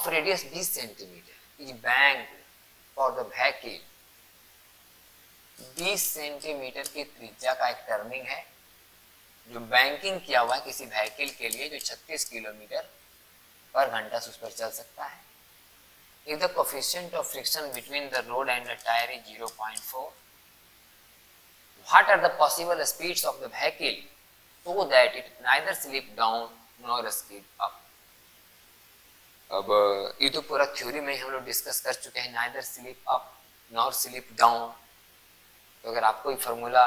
of radius 20 centimetre is banked for the vehicle. 20 centimetre की त्रिज्या का एक टर्निंग है जो बैंकिंग किया हुआ है किसी व्हीकल के लिए जो 36 किलोमीटर पर घंटा उस पर चल सकता है. If the coefficient of friction between the road and the tire is 0.4, what are the possible speeds of the vehicle so that it neither slip down nor skid up? अब ये तो पूरा थ्योरी में हम लोग डिस्कस कर चुके हैं, neither slip up nor slip down. तो अगर आपको ये फॉर्मूला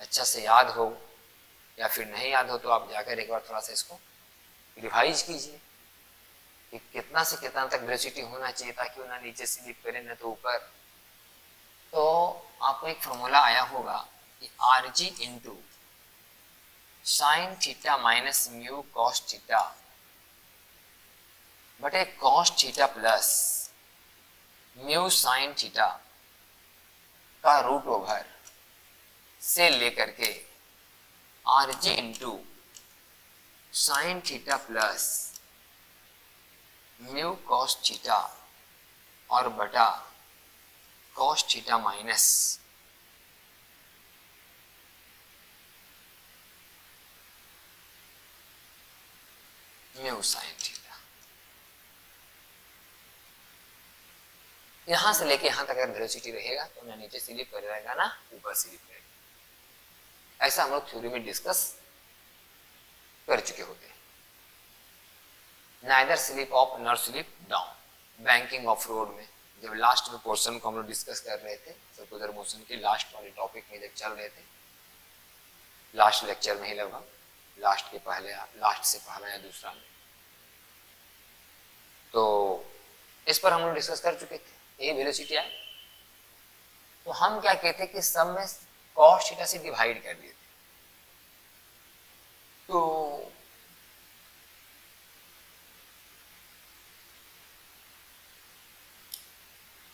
अच्छा से याद हो या फिर नहीं याद हो तो आप जाकर एक बार थोड़ा सा इसको रिवाइज कीजिए कि कितना से कितना तक वेलोसिटी होना चाहिए ताकि वो ना नीचे स्लिप करे ना तो ऊपर. तो आपको एक फॉर्मूला आया होगा कि Rg into sine theta minus mu cos theta बटे cos theta plus mu sine theta का रूट ओवर से लेकर के Rg into sine theta plus mu cos theta और बटा cos theta minus mu sine theta. यहां से लेके यहां तक अगर वेलोसिटी रहेगा तो ना नीचे स्लिप कर रहेगा ना ऊपर स्लिप करेगा. ऐसा हम लोग थ्योरी में डिस्कस कर चुके होते हैं. Neither slip up nor slip down, banking of road में जब लास्ट में पोर्शन को हम लोग डिस्कस कर रहे थे सर्कुलर मोशन के लास्ट वाले टॉपिक में जब चल रहे थे लास्ट लेक्चर में ही लगभग लास्ट से पहला या दूसरा में, तो इस पर हम लोग डिस्कस कर चुके थे. ये वेलोसिटी है तो हम क्या कहते कि सब में कॉस थीटा से डिवाइड कर दिए थे. तो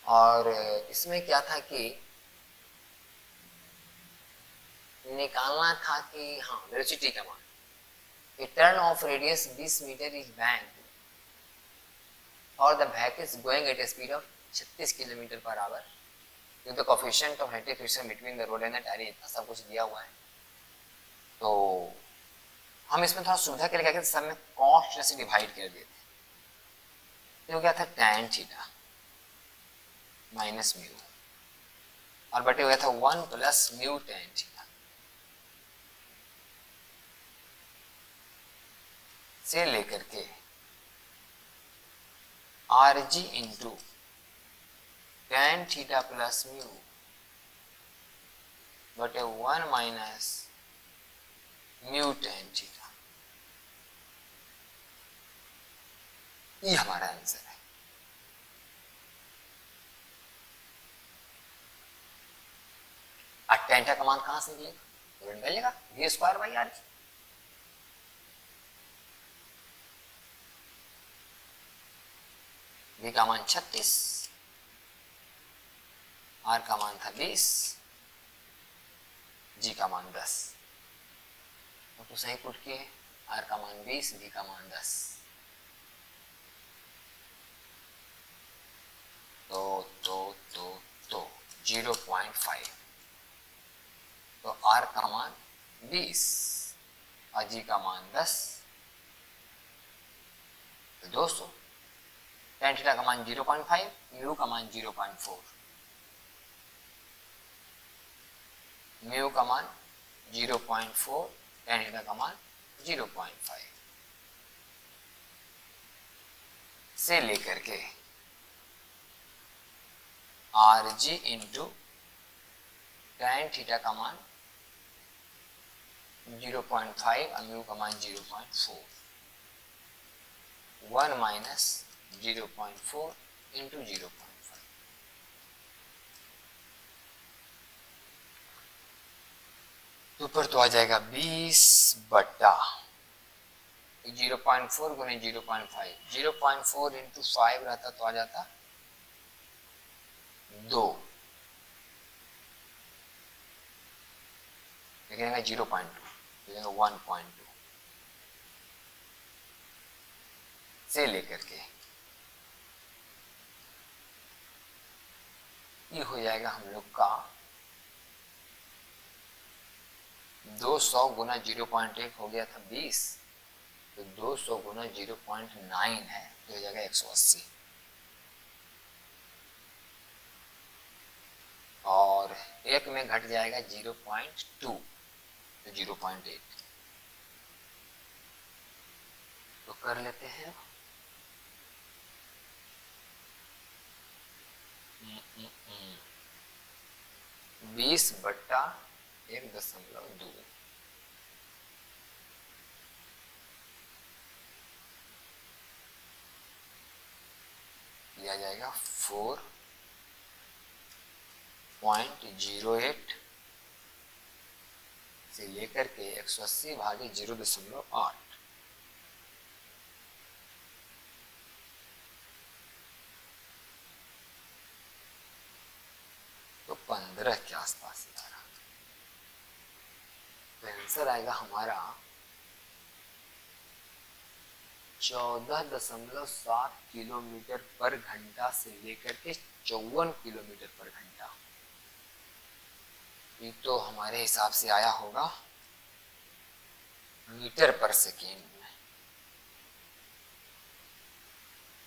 और इसमें क्या था कि निकालना था कि हाँ वेलोसिटी का मान. A turn of radius 20 metre is banked or the vehicle is going at a speed of 36 kilometre per hour. तो the coefficient of relative friction between the road and the tire इतना सब कुछ दिया हुआ है. तो हम इसमें थोड़ा सुविधा के लिए क्या कहते सब में cos थीटा से डिवाइड कर दिए थे. तो क्या था tan थीटा माइनस म्यू और बटे हुआ था 1 प्लस म्यू tan थीटा से लेकर के Rg into tan theta plus mu बटे 1 माइनस म्यू tan थीटा. ये हमारा आंसर है. tan का मान कहां से निकलेगा? निकलेगा v square by R. v का मान 36, r का मान था 20, g का मान 10. तो सही पुट किए r का मान 20, v का मान 10. तो 0.5. तो r का मान 20 और g का मान 10. तो दोस्तों tan थीटा का मान 0.5, म्यू का मान 0.4, म्यू का मान 0.4, tan थीटा का मान 0.5 से लेकर के Rg इंटू tan थीटा का मान 0.5 और म्यू का मान 0.4. 1 माइनस 0.4 इंटू 0.5. तो ऊपर तो आ जाएगा 20 बट्टा 0.4 गुने 0.5. 0.4 इंटू 5 रहता तो आ जाता 2, लिखेंगे 0.2, लिखेंगे 1.2 से लेकर के ये हो जाएगा हम लोग का 200 गुना 0.1 हो गया था 20, तो 200 गुना 0.9 है तो हो जाएगा 180, और एक में घट जाएगा 0.2 तो 0.8, तो कर लेते हैं 20/1.2 लिया जाएगा 4.08 से लेकर के 180 भागे 0.8, तो 15 के आसपास आ रहा, तो आंसर आएगा हमारा 14.7 किलोमीटर पर घंटा से लेकर के 54 किलोमीटर पर घंटा। ये तो हमारे हिसाब से आया होगा मीटर पर सेकेंड में,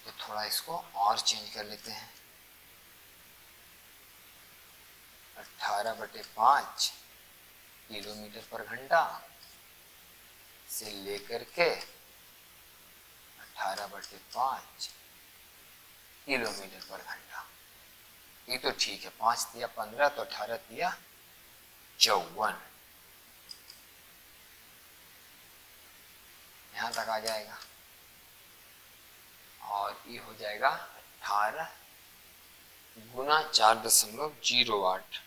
तो थोड़ा इसको और चेंज कर लेते हैं। 18/5 किलोमीटर पर घंटा से लेकर के 18/5 किलोमीटर पर घंटा। ये तो ठीक है, 5 दिया 15 तो 18 दिया 54, यहां तक आ जाएगा, और ये हो जाएगा 18 गुना 4.08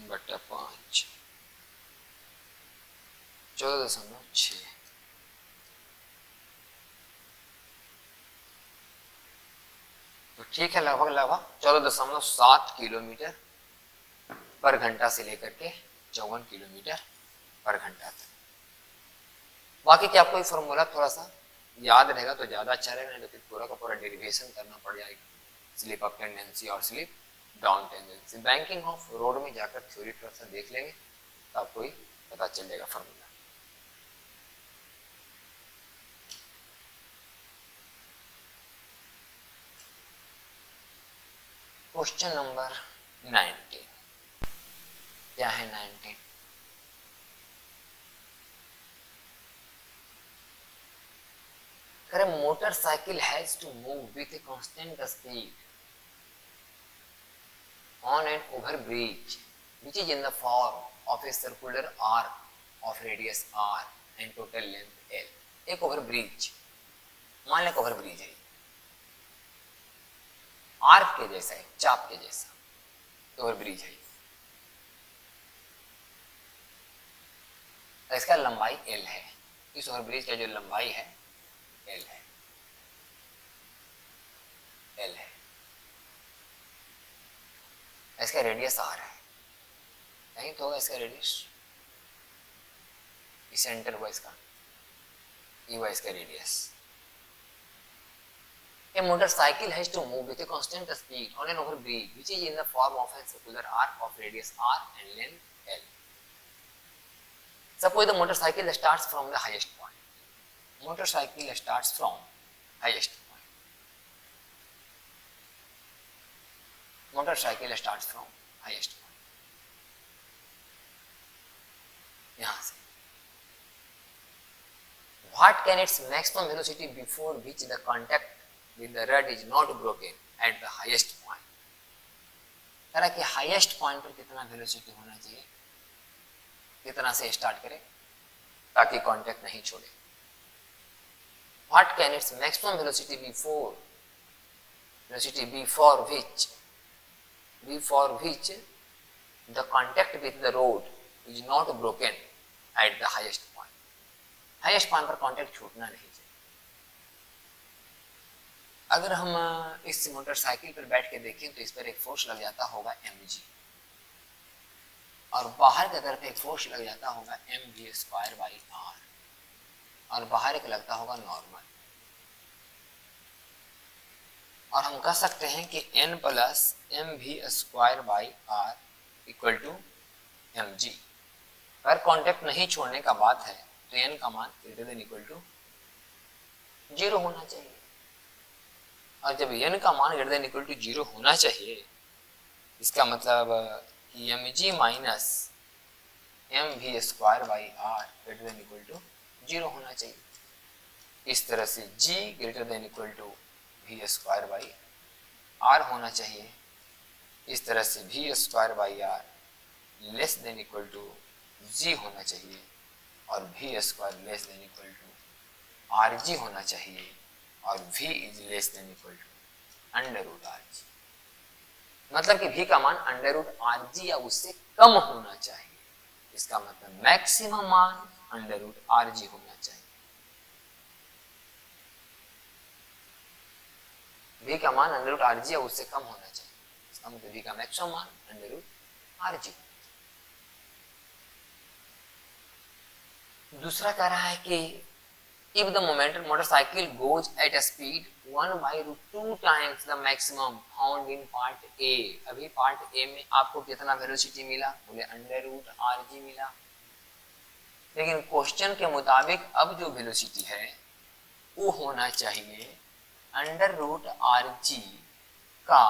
बटा 5 14.6, तो ठीक है लगभग 14.7 किलोमीटर पर घंटा से लेकर के 54 किलोमीटर पर घंटा तक। बाकी क्या आपको फॉर्मूला थोड़ा सा याद रहेगा तो ज्यादा अच्छा रहेगा, नहीं तो फिर पूरा का पूरा डेरिवेशन करना पड़ जाएगा, स्लिप अप टेंडेंसी और slip down tendency. Banking of road में जाकर थ्योरी थोड़ा सा देख लेंगे तो आपको ही पता चल जाएगा फॉर्मूला। क्वेश्चन नंबर 19, क्या है 19? A motorcycle has to move with a constant speed on an overbridge which is in the form of a circular arc of radius r and total length l. एक overbridge, मान लें overbridge है, arc के जैसा है, चाप के जैसा ओवरब्रिज है, इसका लंबाई l है। इस ओवरब्रिज का जो लंबाई है L है, L है, इसका रेडियस R है, नहीं तो होगा इसका रेडियस, सेंटर हुआ इसका, ये हुआ इसका radius. A motorcycle has to move with a constant speed on an overbridge which is in the form of a circular arc of radius R and length L. Suppose the motorcycle starts from the highest point. Motorcycle starts from highest point. Motorcycle starts from highest point. यहाँ से. What can its maximum velocity before which the contact with the rod is not broken at the highest point? तरह कि highest point पर कितना velocity होना चाहिए, कितना से start करें ताकि contact नहीं छोड़े. What can its maximum velocity before which the contact with the road is not broken at the highest point. Highest point पर contact छूटना नहीं चाहिए. अगर हम इस मोटरसाइकिल पर बैठ के देखें तो इस पर एक फोर्स लग जाता होगा mg, और बाहर की तरफ एक फोर्स लग जाता होगा mv² by r, और बाहर एक लगता होगा नॉर्मल. और हम कह सकते हैं कि n plus M V square by R equal to M G. अगर कॉन्टेक्ट नहीं छोड़ने का बात है तो n का मान ग्रेटर देन इक्वल टू 0 होना चाहिए, और जब n का मान ग्रेटर देन इक्वल टू 0 होना चाहिए इसका मतलब कि M G minus M V square by R greater than equal to 0 होना चाहिए। इस तरह से g greater than equal to V square by R होना चाहिए। इस तरह से V square by R less than equal to G होना चाहिए, और V square less than equal to R G होना चाहिए, और v is less than equal to under root R G. मतलब कि v का मान अंडर रूट आर जी या उससे कम होना चाहिए। इसका मतलब मैक्सिमम मान अंडर रूट आर जी होना चाहिए। v का मान अंडर रूट आर जी या उससे कम होना चाहिए, इसका मतलब v का मैक्सिमम मान अंडर रूट आर जी। दूसरा कह रहा है कि if the motorcycle goes at a speed 1/2 times the maximum found in part A। अभी पार्ट A में आपको कितना वेलोसिटी मिला? बोले अंडर रूट आर जी मिला। लेकिन क्वेश्चन के मुताबिक अब जो वेलोसिटी है वो होना चाहिए अंडर रूट आर जी का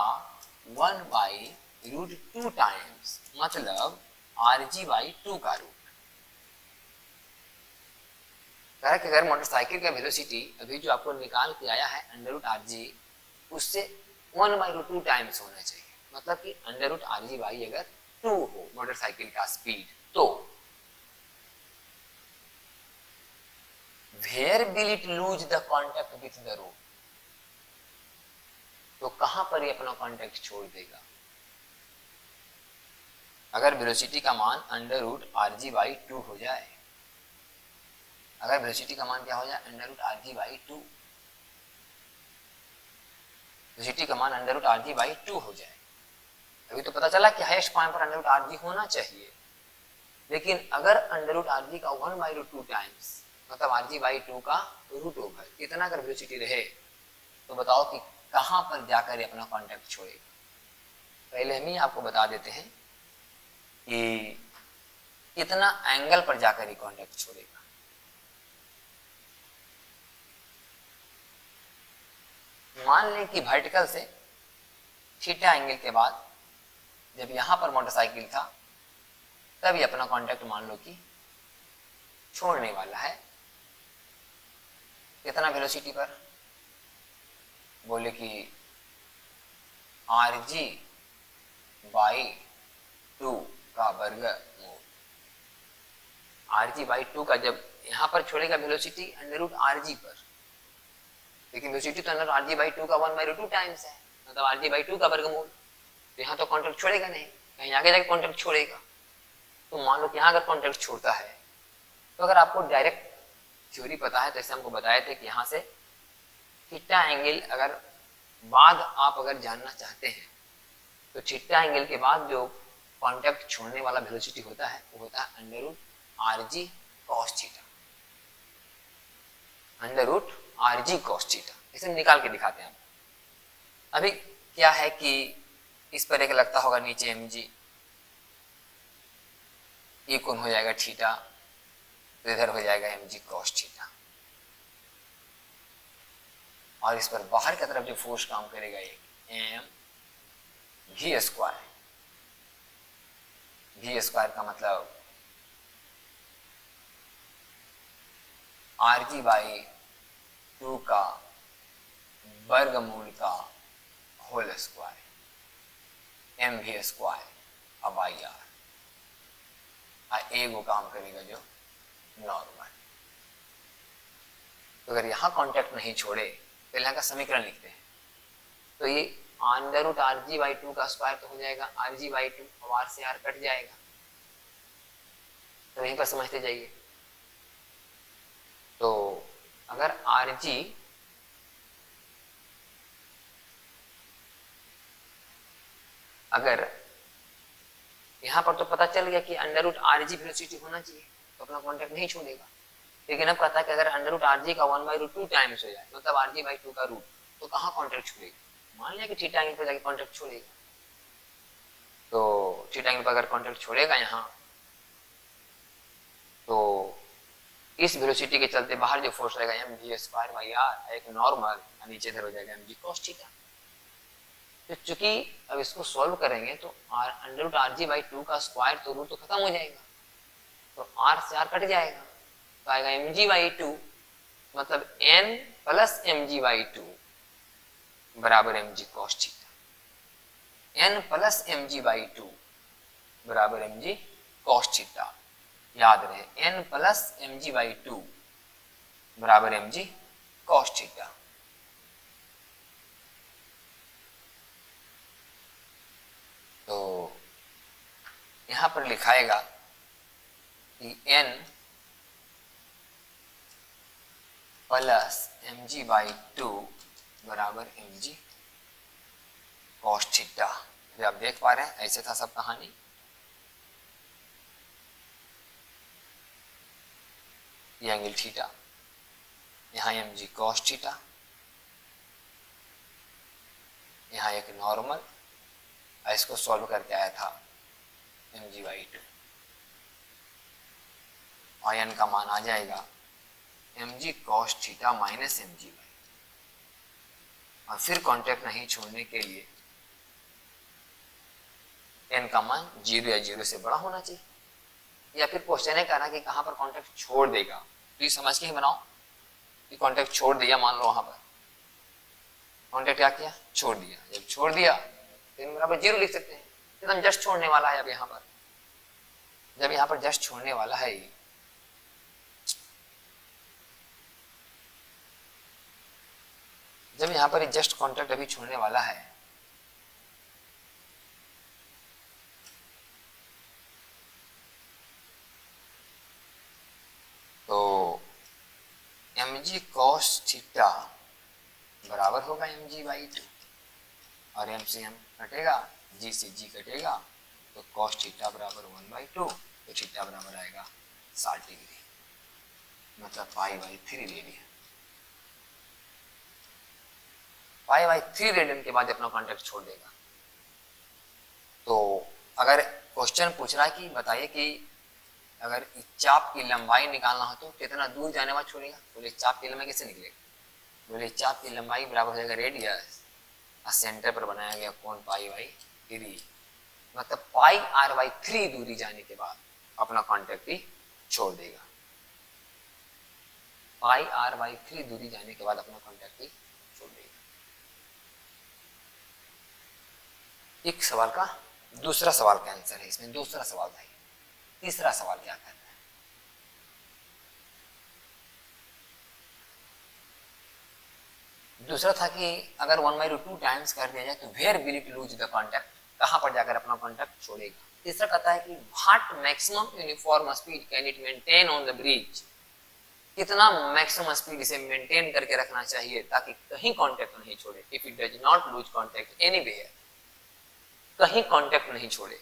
1/√2 टाइम्स, मतलब आर जी बाई 2 का रूट। कि अगर मोटरसाइकिल का वेलोसिटी अभी जो आपको निकाल के आया है अंडर रूट आर जी, उससे 1/2 टाइम्स होना चाहिए। मतलब कि under root R G by अगर 2 हो मोटरसाइकिल का स्पीड, तो where will it lose the contact with the road, तो कहां पर ये अपना कांटेक्ट छोड़ देगा? अगर वेलोसिटी का मान under root R G by 2 हो जाए, अगर वेलोसिटी का मान क्या हो जाए? Under root R G by 2, velocity का मान under root R G by 2 हो जाए। अभी तो पता चला कि हाईएस्ट पॉइंट पर अंडर रूट आर जी होना चाहिए, लेकिन अगर अंडर रूट आर जी का 1/2 टाइम्स, मतलब आर जी बाई 2 का रूट ओवर, इतना अगर वेलोसिटी रहे तो बताओ कि कहां पर जाकर अपना कॉन्टेक्ट छोड़ेगा? पहले हम ही आपको बता देते हैं कि कितना एंगल पर जाकर ही कॉन्टेक्ट छोड़ेगा। मान लें कि वर्टिकल से थीटा एंगल के बाद जब यहां पर मोटरसाइकिल था तब ये अपना कांटेक्ट मान लो कि छोड़ने वाला है। कितना वेलोसिटी पर? बोले कि आर जी बाई 2 का वर्गमूल। आर जी बाई 2 का जब यहां पर छोड़ेगा velocity under root R G पर, लेकिन वेलोसिटी तो अंडर आर जी बाई 2 का 1/2 टाइम्स है, मतलब आर जी बाई 2 का वर्गमूल। तो यहाँ तो कॉन्टेक्ट छोड़ेगा नहीं, कहीं आगे जाके कॉन्टेक्ट छोड़ेगा। तो मान लो कि यहाँ अगर कॉन्टेक्ट छोड़ता है, तो अगर आपको डायरेक्ट थ्योरी पता है तो ऐसे हमको बताए थे कि यहाँ से थीटा एंगल अगर बाद आप अगर जानना चाहते हैं तो थीटा एंगल के बाद जो कॉन्टेक्ट छोड़ने वाला वेलोसिटी होता है वो होता है under root R G cos theta, under root R G cos theta. इसे निकाल के दिखाते हैं। अभी क्या है कि इस पर एक लगता होगा नीचे एम जी, ये कौन हो जाएगा थीटा, तो इधर हो जाएगा एम जी कॉस थीटा, और इस पर बाहर की तरफ जो फोर्स काम करेगा ये M V square. V square का मतलब आर जी बाई 2 का वर्गमूल का whole square, M V square अब आई आर। ए वो काम करेगा जो नॉर्मल। तो अगर यहां कांटेक्ट नहीं छोड़े तो यहाँ का समीकरण लिखते हैं, तो ये under root R G by 2 का स्क्वायर तो हो जाएगा आर जी बाई 2, और आर से आर कट जाएगा, तो यहीं पर समझते जाइए। तो अगर आर जी अगर यहां पर तो पता चल गया कि under root R G velocity होना चाहिए तो अपना कॉन्टेक्ट नहीं छोड़ेगा, लेकिन अब कहता है कि अगर अंडर रूट आर जी का 1/2 टाइम्स हो जाए मतलब आर जी बाई 2 का रूट, तो कहाँ कॉन्टेक्ट छोड़ेगा? मान लिया कि थीटा एंगल पर जाके कांटेक्ट छोड़ेगा, तो थीटा एंगल पर अगर कांटेक्ट छोड़ेगा यहाँ, तो इस वेलोसिटी के चलते बाहर जो फोर्स रहेगा M G square by R, एक नॉर्मल नीचे इधर हो जाएगा एम जी कॉस थीटा। तो चूंकि अब इसको सॉल्व करेंगे तो R under root R G by two का स्क्वायर तो रूट तो खत्म हो जाएगा, तो आर से आर कट जाएगा, तो आएगा एम जी बाई टू, मतलब N plus M G by two बराबर M G cos theta. N plus M G by two बराबर एम जी कॉस थीटा। याद रहे N plus M G by two बराबर M G cos theta. तो यहां पर लिखाएगा कि N plus M G by two बराबर एम जी कॉस थीटा। आप देख पा रहे हैं ऐसे था सब कहानी। ये एंगल थीटा, यहाँ एम जी कॉस थीटा, यहाँ एक नॉर्मल, इसको सॉल्व करके आया था एम जी बाई टू, और एन का मान आ जाएगा M G cos theta minus M G by, और फिर कांटेक्ट नहीं छोड़ने के लिए एन का मान 0 या 0 से बड़ा होना चाहिए, या फिर क्वेश्चन है कहना कि कहां पर कांटेक्ट छोड़ देगा, तो ये समझ के ही बनाओ कि कांटेक्ट छोड़ दिया, मान लो वहां पर कांटेक्ट क्या किया, छोड़ दिया। जब छोड़ दिया तो इन बराबर 0 लिख सकते हैं, एकदम जस्ट छोड़ने वाला है। अब यहाँ पर जब यहाँ पर जस्ट छोड़ने वाला है, जब यहाँ पर जस्ट कांटेक्ट अभी छोड़ने वाला है, तो एम जी कॉस थीटा बराबर होगा एम जी बाई टू, और एम से एम कटेगा, जी से जी कटेगा, तो कॉस थीटा बराबर 1/2, तो थीटा बराबर आएगा 60 डिग्री, मतलब π/3 रेडियन। π/3 रेडियन के बाद अपना कांटेक्ट छोड़ देगा। तो अगर क्वेश्चन पूछ रहा है कि बताइए कि अगर इस चाप की लंबाई निकालना हो तो कितना दूर जाने बाद छोड़ेगा, बोले चाप की लंबाई कैसे निकलेगा, बोले चाप की लंबाई बराबर हो जाएगा रेडियस, सेंटर पर बनाया गया कोण π/3, मतलब πr/3 दूरी जाने के बाद अपना कांटेक्ट ही छोड़ देगा। πr/3 दूरी जाने के बाद अपना कांटेक्ट ही छोड़ देगा। एक सवाल का दूसरा सवाल का आंसर है, इसमें दूसरा सवाल था। तीसरा सवाल क्या कहता है, दूसरा था कि अगर 1/2 टाइम्स कर दिया जाए तो where will it lose the contact, कहां पर जाकर अपना कांटेक्ट छोड़ेगा। तीसरा कहता है कि what maximum uniform speed can it maintain on the bridge, कितना मैक्सिमम स्पीड इसे मेंटेन करके रखना चाहिए ताकि कहीं कांटेक्ट नहीं छोड़े। If it does not lose contact anywhere, कहीं कांटेक्ट नहीं छोड़े,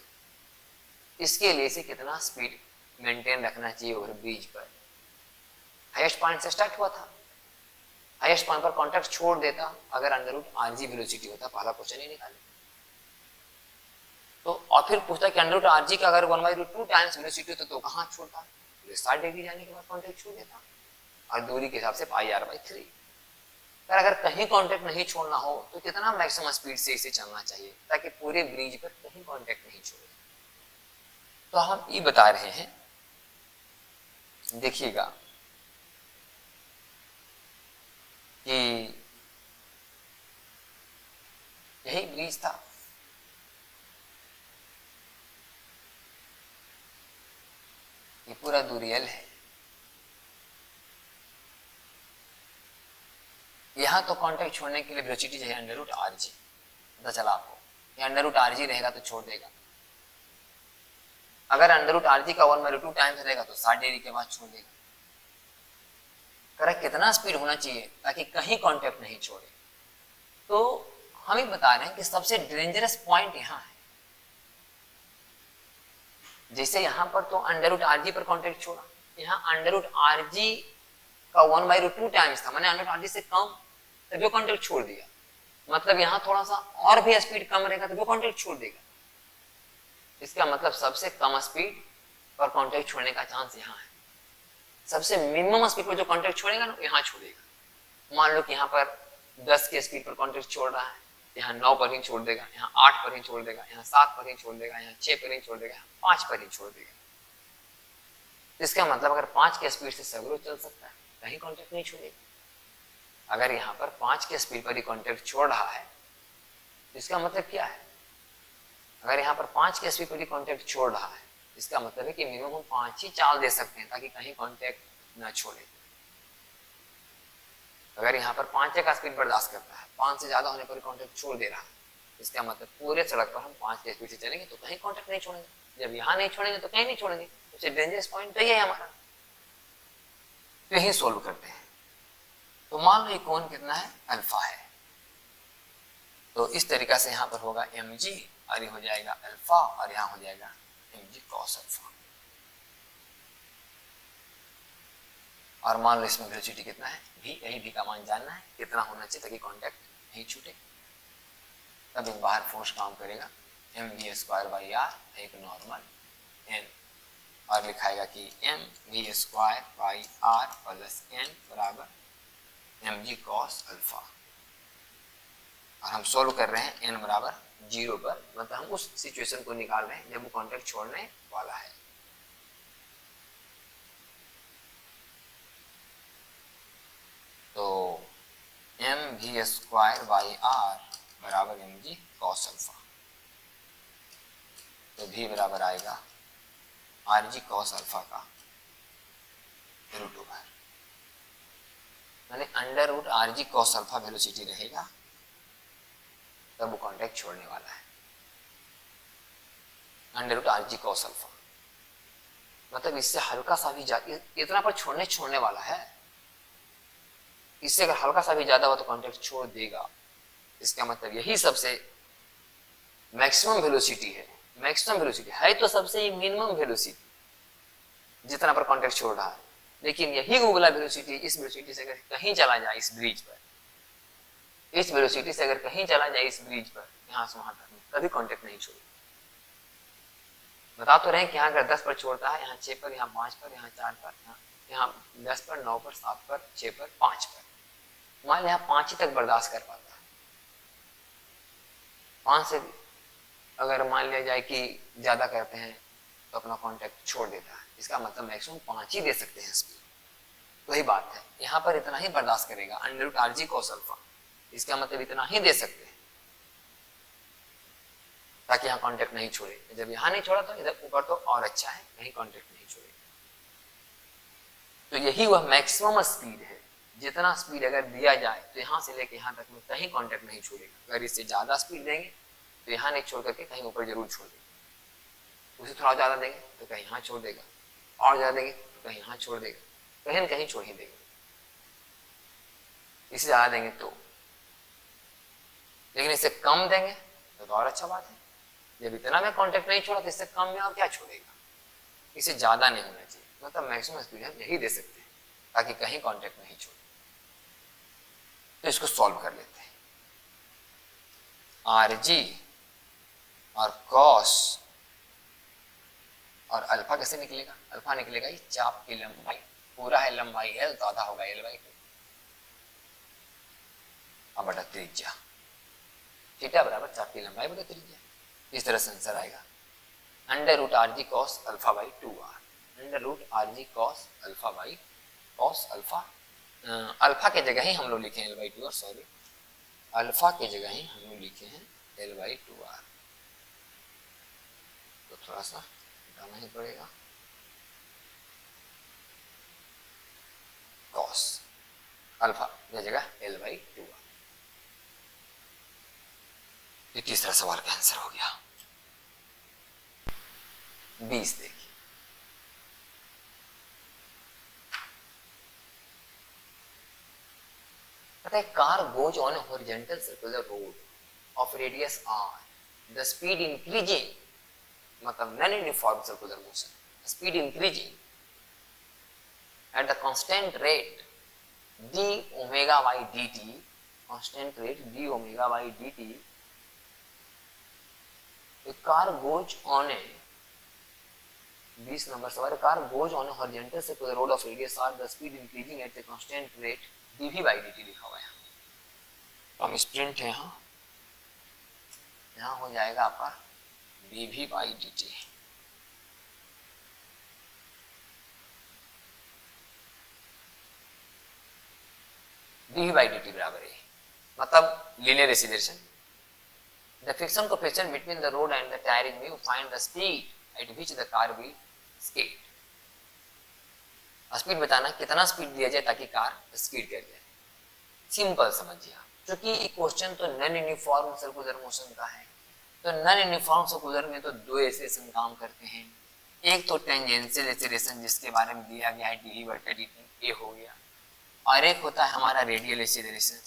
इसके लिए से कितना स्पीड मेंटेन रखना चाहिए ओवर ब्रिज पर। हाईएस्ट पॉइंट से स्टार्ट हुआ था, हाईएस्ट पॉइंट पर कांटेक्ट छोड़ देता अगर √rg वेलोसिटी होता, पहला क्वेश्चन ही निकाले। तो और फिर पूछता कि √rg का अगर 1/2 टाइम्स वेलोसिटी होता तो कहां छोड़ता, 60 डिग्री जाने के बाद कांटेक्ट छोड़ देता, और दूरी के हिसाब से πr/3। अगर कहीं कांटेक्ट नहीं छोड़ना हो तो कितना मैक्सिमम स्पीड से इसे चलना चाहिए ताकि पूरे ब्रिज पर कहीं कांटेक्ट नहीं छोड़े। तो हम ये बता रहे हैं, देखिएगा कि यही ब्रिज था, ये पूरा दूरी L है, यहां तो कांटेक्ट छोड़ने के लिए वेलोसिटी चाहिए √rg, पता चला आपको, ये √rg रहेगा तो छोड़ देगा। अगर √rg का 1/2 टाइम्स रहेगा तो 60 डिग्री के बाद छोड़ देगा। करेक्ट, कितना स्पीड होना चाहिए ताकि कहीं कांटेक्ट नहीं छोड़े। तो हम ही बता रहे हैं कि सबसे डेंजरस पॉइंट यहाँ है, जैसे यहाँ पर तो √rg पर कांटेक्ट छोड़ा, यहाँ √rg का 1/2 टाइम्स था, मैंने √rg से कम तभी कांटेक्ट छोड़ दिया। मतलब यहाँ थोड़ा सा और भी स्पीड कम रहेगा तो वो कॉन्टेक्ट छोड़ देगा। इसका मतलब सबसे कम स्पीड पर कॉन्टेक्ट छोड़ने का चांस यहाँ है। सबसे मिनिमम स्पीड पर जो कॉन्टेक्ट छोड़ेगा ना यहाँ छोड़ेगा। मान लो कि यहाँ पर 10 की स्पीड पर कॉन्टेक्ट छोड़ रहा है, यहाँ 9 पर ही छोड़ देगा, यहाँ 8 पर ही छोड़ देगा, यहाँ 7 पर ही छोड़ देगा, यहाँ 6 पर ही छोड़ देगा, यहाँ 5 पर ही छोड़ देगा। इसका मतलब अगर 5 की स्पीड से सगरो चल सकता है, कहीं कॉन्टेक्ट नहीं छोड़ेगा। अगर यहाँ पर 5 की स्पीड पर ही कॉन्टेक्ट छोड़ रहा है, इसका मतलब क्या है? अगर यहाँ पर 5 की स्पीड पर ही कॉन्टेक्ट छोड़ रहा है, इसका मतलब है कि मिनिमम 5 ही चाल दे सकते हैं ताकि कहीं कॉन्टेक्ट न छोड़े। अगर यहाँ पर 5 का स्पीड बर्दाश्त करता है, 5 से ज्यादा होने पर कॉन्टेक्ट छोड़ दे रहा है, इसका मतलब पूरे सड़क पर हम 5 की स्पीड से चलेंगे तो कहीं कॉन्टेक्ट नहीं छोड़ेंगे। जब यहाँ नहीं छोड़ेंगे तो कहीं नहीं छोड़ेंगे। सबसे डेंजरस पॉइंट तो ये है हमारा। तो यही सोल्व करते हैं। तो मान लो ये कोण कितना है? अल्फा है। तो इस तरीका से यहाँ पर होगा mg और ये हो जाएगा अल्फा और यहाँ हो जाएगा mg cos अल्फा। और मान लो इसमें वेलोसिटी कितना है? v। यही v का मान जानना है, कितना होना चाहिए ताकि कांटेक्ट नहीं छूटे। तब एक बाहर फोर्स काम करेगा mv²/r, एक नॉर्मल n, और लिखाएगा कि mv²/r प्लस n बराबर mg cos अल्फा। और हम सोल्व कर रहे हैं n बराबर 0 पर, मतलब हम उस सिचुएशन को निकाल रहे हैं जब वो कॉन्टेक्ट छोड़ने वाला है। तो mv²/r बराबर mg cos अल्फा। तो v बराबर आएगा rg cos अल्फा का √, यानी √rg cos अल्फा वेलोसिटी रहेगा तब वो कॉन्टेक्ट छोड़ने वाला है। √rg cos अल्फा मतलब इससे हल्का सा भी इतना पर छोड़ने वाला है। इससे अगर हल्का सा भी ज्यादा हो तो कॉन्टेक्ट छोड़ देगा। इसका मतलब यही सबसे मैक्सिमम वेलोसिटी है। मैक्सिमम वेलोसिटी है तो सबसे मिनिमम वेलोसिटी जितना पर कॉन्टेक्ट छोड़ रहा है, लेकिन यही उगला वेलोसिटी इस वेलोसिटी से अगर कहीं चला जाए इस ब्रिज पर, इस वेलोसिटी से अगर कहीं चला जाए इस ब्रिज पर, यहाँ से वहां तक, कभी कॉन्टेक्ट नहीं छोड़ेगा। बता तो रहे हैं कि यहाँ अगर 10 पर छोड़ता है, यहाँ 6 पर, यहाँ 5 पर, यहाँ 4 पर, यहाँ 10 पर, 9 पर, 7 पर, 6 पर, 5 पर, मान लिया 5 ही तक बर्दाश्त कर पाता है। 5 से अगर मान लिया जाए कि ज्यादा करते हैं तो अपना कॉन्टेक्ट छोड़ देता है। इसका मतलब मैक्सिमम 5 ही दे सकते हैं स्पीड। वही बात है, यहाँ पर इतना ही बर्दाश्त करेगा √rg cos अल्फा। इसका मतलब इतना ही दे सकते हैं ताकि यहाँ कॉन्टेक्ट नहीं छोड़े। जब यहाँ नहीं छोड़ा तो इधर ऊपर तो और अच्छा है, कहीं कॉन्टेक्ट नहीं छोड़े। तो यही वह मैक्सिमम स्पीड है। जितना स्पीड अगर दिया जाए तो यहाँ से लेके यहाँ तक में कहीं कॉन्टेक्ट नहीं छोड़ेगा। अगर इससे ज्यादा स्पीड देंगे तो यहाँ नहीं छोड़ करके कहीं ऊपर जरूर छोड़ देगा। उसे थोड़ा ज्यादा देंगे तो कहीं यहाँ छोड़ देगा, और ज्यादा देंगे तो कहीं यहाँ छोड़ देगा, कहीं न कहीं छोड़ ही देगा। इससे ज्यादा देंगे तो, लेकिन इससे कम देंगे तो और अच्छा बात है। जब इतना में कॉन्टेक्ट नहीं छोड़ा तो इससे कम में और क्या छोड़ेगा। इससे ज्यादा नहीं होना चाहिए, मतलब मैक्सिमम स्पीड हम यही दे सकते हैं ताकि कहीं कॉन्टेक्ट नहीं छोड़े। तो इसको सॉल्व कर लेते हैं। rg और cos और अल्फा कैसे निकलेगा? अल्फा निकलेगा ये चाप की लंबाई, पूरा है लंबाई l तो आधा होगा l/2 अब बटा त्रिज्या। थीटा बराबर चाप की लंबाई बटा त्रिज्या। इस तरह से आंसर आएगा √rg cos alpha. √rg cos alpha alpha. Alpha के जगह ही हम लोग लिखे हैं l/2r, सॉरी, अल्फा के जगह ही हम लोग लिखे हैं l/2r। तो थोड़ा सा हटाना ही पड़ेगा। cos अल्फा की जगह l/2r। ये तीसरा सवाल का आंसर हो गया। 20 देखिए, पता है car goes on a horizontal circular road of radius r, the speed increasing, मतलब non uniform circular motion, speed increasing at the constant rate d omega by dt constant rate d omega by dt, a car goes on a 20 number सवाल, car goes on a horizontal circle road of radius r, the speed increasing at a constant rate dv by dt लिखा हुआ है। तो हम sprint है यहाँ हो जाएगा आपका dv by dt। dv by dt बराबर है मतलब linear acceleration. The friction coefficient between the road and the tire is mu, find the speed at which the car will skate। Speed बताना कितना स्पीड दिया जाए ताकि कार स्कीड कर जाए। सिंपल समझिए आप, क्योंकि ये क्वेश्चन तो नॉन यूनिफॉर्म सर्कुलर मोशन का है, तो नॉन यूनिफॉर्म सर्कुलर में तो दो एक्सेलरेशन काम करते हैं। एक तो टेंजेंशियल एक्सेलरेशन जिसके बारे में दिया गया है डी बटा डी टी, ये हो गया, और एक होता है हमारा रेडियल एक्सेलरेशन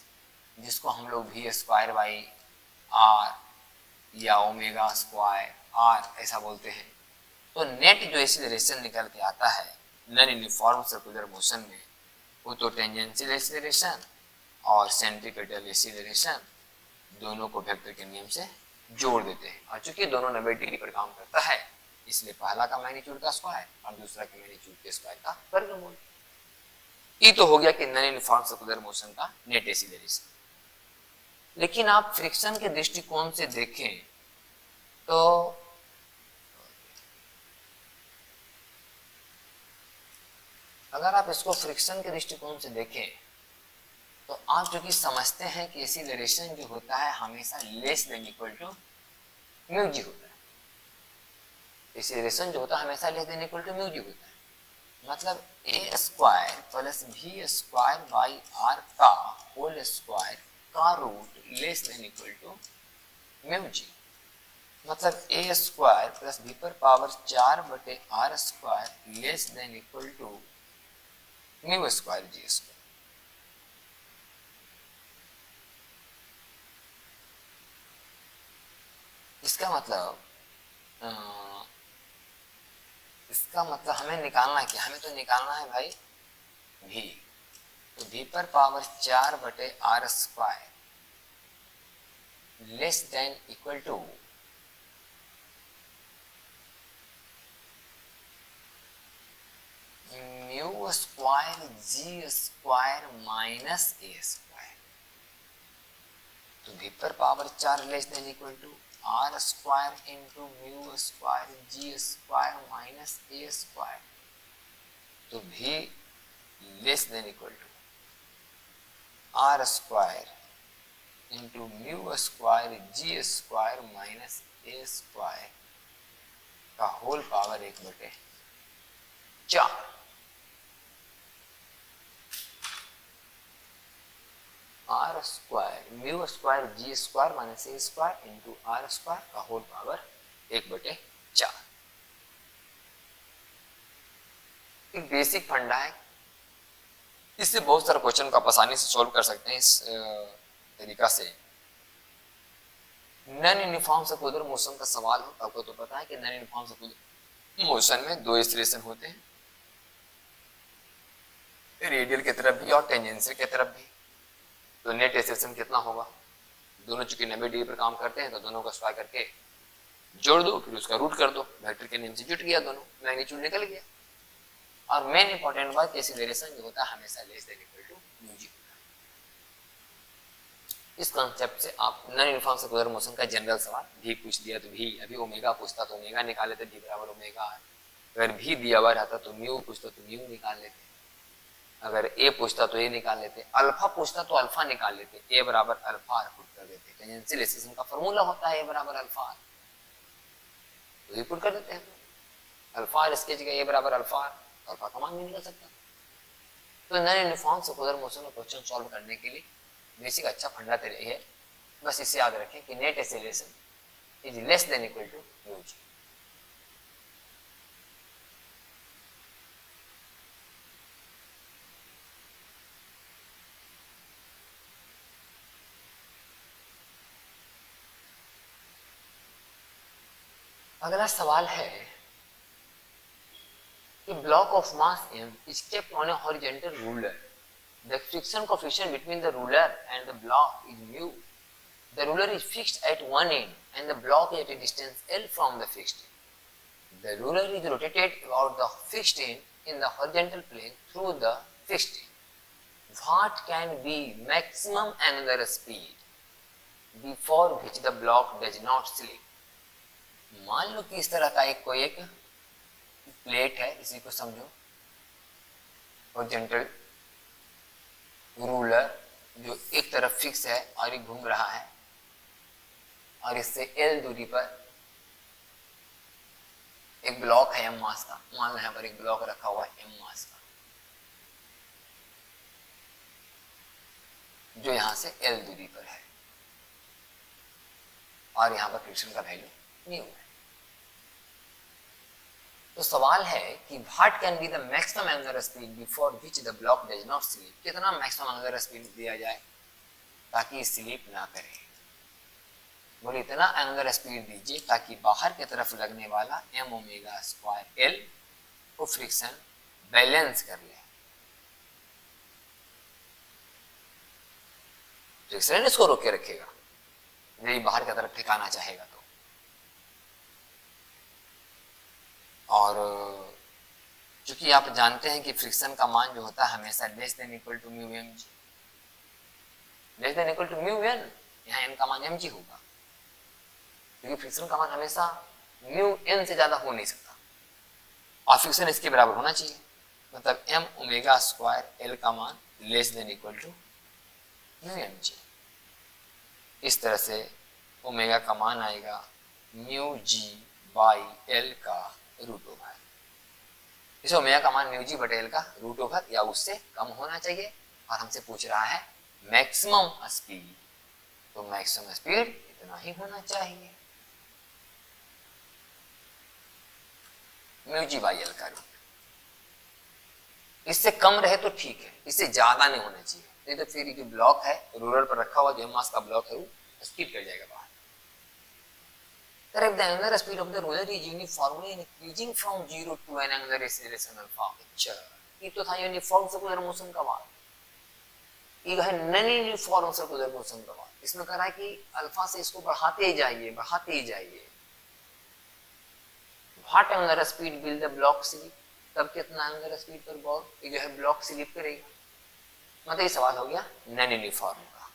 जिसको हम लोग वी स्क्वायर बाई आर या ओमेगा स्क्वायर आर ऐसा बोलते हैं। तो नेट जो एक्सेलरेशन निकल के आता है नॉन यूनिफॉर्म सर्कुलर मोशन में, वो तो टेंजेंशियल एक्सेलरेशन और सेंट्रीपिटल एक्सेलरेशन दोनों को वेक्टर के नियम से जोड़ देते हैं, और चूंकि दोनों 90 डिग्री पर काम करता है इसलिए पहला का मैग्नीट्यूड का स्क्वायर और दूसरा के मैग्नीट्यूड के स्क्वायर का वर्गमूल। ये तो हो गया कि नॉन यूनिफॉर्म सर्कुलर मोशन का नेट एक्सेलरेशन। लेकिन आप फ्रिक्शन के दृष्टिकोण से देखें तो अगर आप इसको फ्रिक्शन के दृष्टिकोण से देखें तो आप जो कि समझते हैं कि एक्सीलरेशन जो होता है हमेशा less than equal to mu जी होता है। एक्सीलरेशन जो होता है हमेशा less than equal to mu जी होता है, मतलब A square plus B square by R का होल स्क्वायर का root less than equal to mu G, मतलब ए स्क्वायर प्लस बी पर पावर 4 बटे R square less than equal to mu square ji square. इसका मतलब हमें निकालना है क्या, हमें तो निकालना है भाई भी, तो भी पर पावर 4 बटे R square less than equal to mu square ji square minus A square. तो भी पर power 4 less than equal to R square into mu square ji square minus A square, तो भी less than equal to R square into mu square ji square minus A square का whole power 1 बटे 4। R square mu square ji square minus A square into R square का whole power 1 बटे 4। एक basic फंडा है, इससे बहुत सारे क्वेश्चन को आप आसानी से सॉल्व कर सकते हैं इस तरीका से। नॉन यूनिफॉर्म सर्कुलर मोशन का सवाल हो, आपको तो पता है कि नॉन यूनिफॉर्म सर्कुलर मोशन में दो एक्सेलरेशन होते हैं, रेडियल की तरफ भी और टेंजेंशियल की तरफ भी। तो नेट एक्सेलरेशन कितना होगा, दोनों चूंकि 90 डिग्री पर काम करते हैं तो दोनों का स्क्वायर करके जोड़ दो, फिर उसका रूट कर दो, वेक्टर के नियम से जुट गया, दोनों मैग्नीट्यूड निकल गया। और मेन इंपॉर्टेंट बात एक्सेलरेशन जो होता है हमेशा less than equal to mu जी होता है। इस कॉन्सेप्ट से आप नॉन यूनिफॉर्म सर्कुलर मोशन का जनरल सवाल भी पूछ दिया तो भी, अभी ओमेगा पूछता तो ओमेगा निकाल लेते, भी बराबर ओमेगा। अगर भी दिया हुआ रहता तो म्यू पूछता तो म्यू निकाल लेते, अगर ए पूछता तो ए निकाल लेते, अल्फा पूछता तो अल्फा निकाल लेते, ए बराबर अल्फा आर पुट कर देते। टेंजेंशियल एक्सेलरेशन का फार्मूला होता है ए बराबर अल्फा आर, तो ये पुट कर देते हैं। अल्फा आर इसके जगह ए बराबर अल्फा आर, अल्फा का मान नहीं निकल सकता। तो नॉन यूनिफॉर्म सर्कुलर मोशन का क्वेश्चन सॉल्व करने के लिए बेसिक अच्छा फंडा तेरे है, बस इसे याद रखें कि net acceleration is less than equal to mu g. अगला सवाल है कि block of mass m is kept on a horizontal ruler The friction coefficient between the ruler and the block is mu. The ruler is fixed at one end and the block is at a distance L from the fixed end. The ruler is rotated about the fixed end in the horizontal plane through the fixed end. What can be maximum angular speed before which the block does not slip? मान लो कि इस तरह का कोई एक plate है, इसी को समझो हॉरिजॉन्टल रूलर जो एक तरफ फिक्स है और एक घूम रहा है और इससे L दूरी पर एक ब्लॉक है m मास का, मान लो यहाँ पर एक ब्लॉक रखा हुआ है m मास का जो यहाँ से L दूरी पर है और यहाँ पर फ्रिक्शन का वैल्यू न्यू है। तो सवाल है कि what can be the maximum angular speed before which the block does not slip, कितना मैक्सिमम एंगुलर स्पीड दिया जाए ताकि स्लिप ना करे। बोले इतना एंगुलर स्पीड दीजिए ताकि बाहर की तरफ लगने वाला m ओमेगा स्क्वायर L को फ्रिक्शन बैलेंस कर ले। फ्रिक्शन इसको रोक के रखेगा यदि बाहर की तरफ ठिकाना चाहेगा तो। और चूंकि आप जानते हैं कि फ्रिक्शन का मान जो होता है हमेशा less than equal to mu M G, less than equal to mu N, यहाँ एन का मान एम जी होगा क्योंकि फ्रिक्शन का मान हमेशा म्यू एन से ज्यादा हो नहीं सकता और फ्रिक्शन इसके बराबर होना चाहिए, मतलब एम ओमेगा स्क्वायर एल का मान less than equal to mu M G. इस तरह से ओमेगा का मान आएगा म्यू जी बाई एल का रूट ओवर। इस ओमेगा का मान म्यू जी बटे एल का रूट ओवर या उससे कम होना चाहिए और हमसे पूछ रहा है मैक्सिमम स्पीड, तो मैक्सिमम स्पीड इतना ही होना चाहिए म्यू जी बाई एल का रूट। इससे कम रहे तो ठीक है, इससे ज्यादा नहीं होना चाहिए, नहीं तो फिर जो ब्लॉक है रूलर पर रखा हुआ जो मास का ब्लॉक है वो स्किप कर जाएगा बाहर। If the angular speed of the roller is uniformly increasing from 0 to an angular acceleration alpha, अच्छा ये तो था यूनिफॉर्म सर्कुलर मोशन का बात, ये है नॉन यूनिफॉर्म सर्कुलर मोशन का बात। इसमें कह रहा है कि अल्फा से इसको बढ़ाते ही जाइए बढ़ाते ही जाइए। What angular speed will the block slip, तब कितना एंगुलर स्पीड पर बॉल ये जो है ब्लॉक स्लिप करेगा, मतलब ये सवाल हो गया नॉन यूनिफॉर्म का।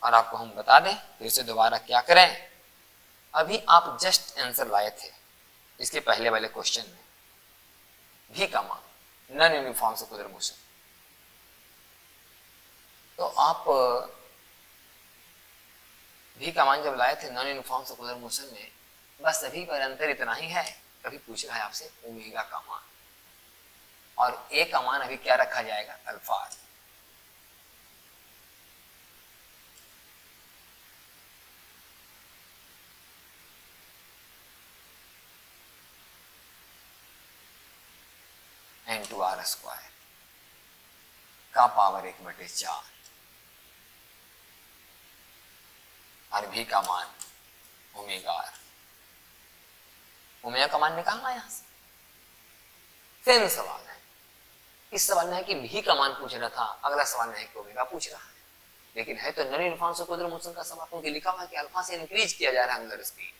और आपको हम बता दें फिर से दोबारा क्या करें, अभी आप जस्ट आंसर लाए थे इसके पहले वाले क्वेश्चन में, भी का मान नॉन यूनिफॉर्म सर्कुलर मोशन, तो आप भी का मान जब लाए थे नॉन यूनिफॉर्म सर्कुलर मोशन में, बस अभी पर अंतर इतना ही है, कभी पूछ रहा है आपसे ओमेगा का मान और ए का मान अभी क्या रखा जाएगा अल्फा। इंटू आर स्क्वायर का पावर 1/4 और भी का मान ओमेगा आर। ओमेगा का मान निकालना यहां से। सेम सवाल है, इस सवाल में है कि भी का मान पूछ रहा था, अगला सवाल में है कि ओमेगा पूछ रहा है, लेकिन है तो नॉन यूनिफॉर्म सर्कुलर मोशन का सवाल, क्योंकि लिखा हुआ है कि अल्फा से इंक्रीज किया जा रहा है एंगुलर स्पीड।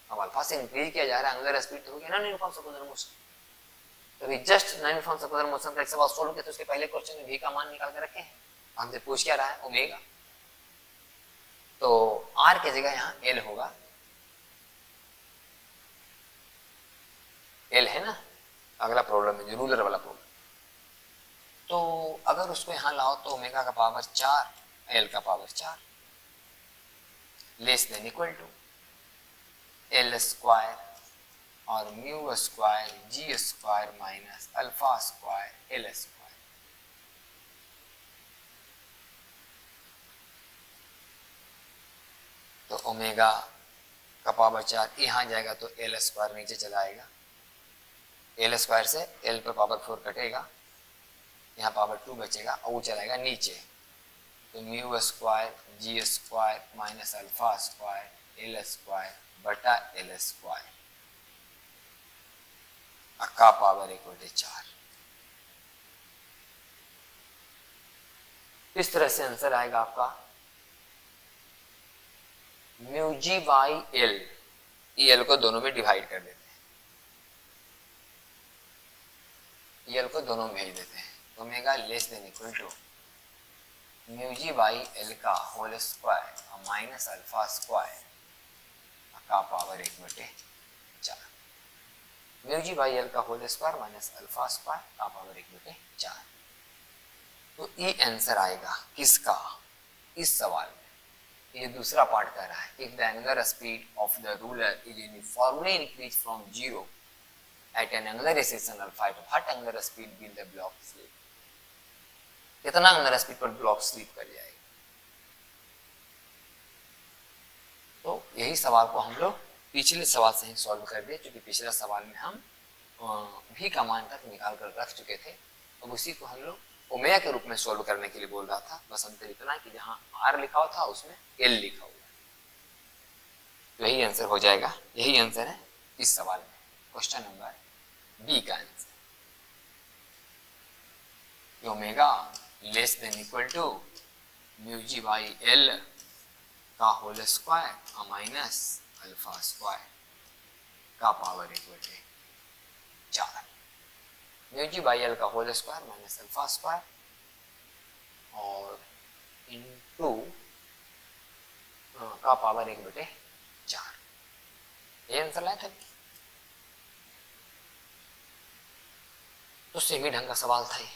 अब अल्फा से इंक्रीज किया जा रहा है एंगुलर स्पीड तो हो गया नॉन यूनिफॉर्म सर्कुलर मोशन। तो अभी just non uniform circular motion का एक सवाल सोल्व किया तो उसके पहले क्वेश्चन में भी का मान निकाल के रखे हैं, हमसे पूछ क्या रहा है ओमेगा, तो आर की जगह यहाँ एल होगा, एल है ना अगला प्रॉब्लम है जो रूलर वाला प्रॉब्लम। तो अगर उसको यहाँ लाओ तो ओमेगा का पावर 4 एल का power 4 less than equal to l square और म्यू स्क्वायर जी square minus alpha square l square. तो ओमेगा का पावर 4 यहाँ जाएगा तो एल स्क्वायर नीचे चला आएगा, एल स्क्वायर से एल पर पावर 4 कटेगा, यहाँ पावर 2 बचेगा और वो चलाएगा नीचे, तो म्यू स्क्वायर जी square minus alpha square l square बटा एल स्क्वायर का पावर 1/4। इस तरह से आंसर आएगा आपका mu ji by l, l को दोनों में डिवाइड कर देते हैं, एल को दोनों में भेज देते हैं, तो omega less than equal to mu ji by L का whole square minus alpha square का power 1/4, mu ji by L का whole square minus alpha square का पावर 1/4। तो ये आंसर आएगा किसका इस सवाल में। ये दूसरा पार्ट कह रहा है if the angular speed of the ruler is uniformly increase from 0 at an angular recession alpha, at what angular speed will the block slip, कितना angular speed पर ब्लॉक स्लिप कर जाएगा। तो यही सवाल को हम लोग पिछले सवाल से ही सॉल्व कर दिए, क्योंकि पिछले सवाल में हम भी का मान तक निकाल कर रख चुके थे। अब उसी को हम लोग ओमेगा के रूप में सॉल्व करने के लिए बोल रहा था, बस अंतर इतना कि जहाँ आर लिखा हुआ था उसमें एल लिखा हुआ है, तो यही आंसर हो जाएगा। यही आंसर है इस सवाल में, क्वेश्चन नंबर बी का answer. Omega less than equal to mu ji by L का whole square minus alpha square का power 1/4, mu ji by L का whole square minus alpha square और इनटू का पावर 1/4, ये आंसर लाया था। तो सेमी ढंग का सवाल था ये।